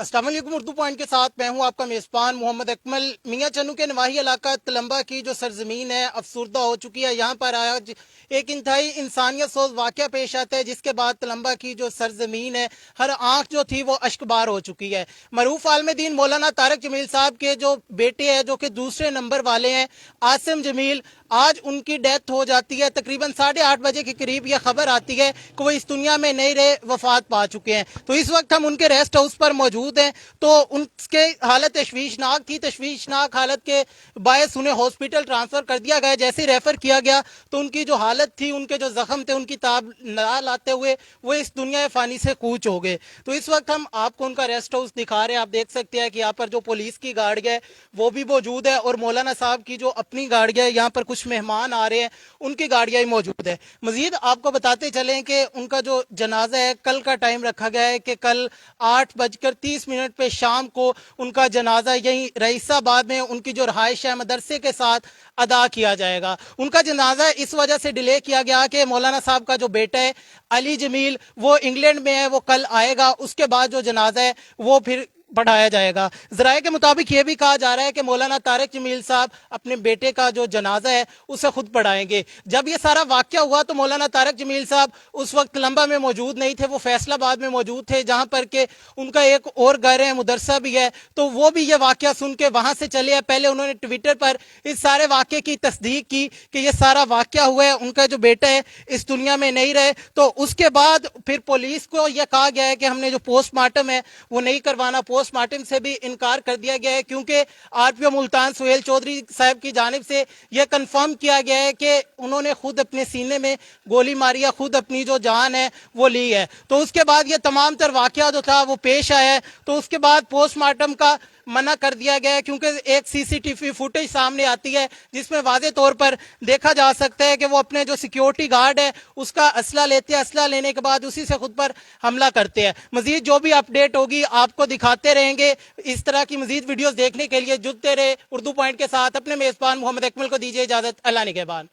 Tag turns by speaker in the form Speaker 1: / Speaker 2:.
Speaker 1: अस्सलाम वालेकुम। उर्दू पॉइंट के साथ मैं हूं आपका मेज़बान मोहम्मद अकमल। मियां चन्नू के नवाही इलाका तलंबा की जो सरजमीन है अफसुर्दा हो चुकी है। यहाँ पर आज एक इंतहाई इंसानियत सोज वाक़या पेश आता है, जिसके बाद तलंबा की जो सरजमीन है, हर आंख जो थी वो अश्कबार हो चुकी है। मरूफ आलम दीन मौलाना तारक जमील साहब के जो बेटे हैं, जो कि दूसरे नंबर वाले हैं, आसिम जमील, आज उनकी डेथ हो जाती है। तकरीबन 8:30 बजे के करीब यह खबर आती है कि वो इस दुनिया में नहीं रहे, वफात पा चुके हैं। तो इस वक्त हम उनके रेस्ट हाउस पर मौजूद हैं। तो उनके हालत तशवीशनाक थी। तशवीशनाक हालत के बायस उन्हें हॉस्पिटल ट्रांसफ़र कर दिया गया। जैसे ही रेफ़र किया गया तो उनकी जो हालत थी, उनके जो ज़ख्म थे, उनकी ताब ना लाते हुए वो इस दुनिया फ़ानी से कूच हो गए। तो इस वक्त हम आपको उनका रेस्ट हाउस दिखा रहे हैं। आप देख सकते हैं कि यहाँ पर जो पुलिस की गाड़ी है वो भी मौजूद है, और मौलाना साहब की जो अपनी गाड़ी है, यहाँ पर कुछ मेहमान आ रहे हैं, उनकी गाड़ियाँ भी मौजूद है। मज़ीद आपको बताते चलें कि उनका जो जनाजा है, कल का टाइम रखा गया है कि कल 8:30 पे शाम को उनका जनाजा यहीं रईसाबाद में उनकी जो रहाइश है मदरसे के साथ अदा किया जाएगा। उनका जनाजा इस वजह से डिले किया गया कि मौलाना साहब का जो बेटा है अली जमील, वो इंग्लैंड में है, वो कल आएगा। उसके बाद जो जनाजा है वो फिर पढ़ाया जाएगा। ज़राए के मुताबिक ये भी कहा जा रहा है कि मौलाना तारक जमील साहब अपने बेटे का जो जनाजा है उसे खुद पढ़ाएंगे। जब ये सारा वाक़या हुआ तो मौलाना तारक जमील साहब उस वक्त लंबा में मौजूद नहीं थे, वो फैसलाबाद में मौजूद थे, जहाँ पर के उनका एक और घर है, मुदरसा भी है। तो वो भी ये वाक़या सुन के वहाँ से चले आए। पहले उन्होंने ट्विटर पर इस सारे वाक़े की तस्दीक की कि ये सारा वाक़या हुआ है, उनका जो बेटा है इस दुनिया में नहीं रहे। तो उसके बाद फिर पुलिस को यह कहा गया है कि हमने जो पोस्टमार्टम है वो नहीं करवाना। पोस्टमार्टम से भी इनकार कर दिया गया है, क्योंकि आरपीओ मुल्तान सुहेल चौधरी साहब की जानिब से यह कंफर्म किया गया है कि उन्होंने खुद अपने सीने में गोली मारी है, खुद अपनी जो जान है वो ली है। तो उसके बाद ये तमाम तर वाक़या जो था वो पेश आया है। तो उसके बाद पोस्टमार्टम का मना कर दिया गया है, क्योंकि एक सीसीटीवी फुटेज सामने आती है जिसमें वाज़े तौर पर देखा जा सकता है कि वो अपने जो सिक्योरिटी गार्ड है उसका असला लेते हैं, असला लेने के बाद उसी से खुद पर हमला करते हैं। मजीद जो भी अपडेट होगी आपको दिखाते रहेंगे। इस तरह की मजीद वीडियोस देखने के लिए जुड़ते रहे उर्दू पॉइंट के साथ। अपने मेज़बान मोहम्मद अकमल को दीजिए इजाज़त। अल्लाह निगहबान।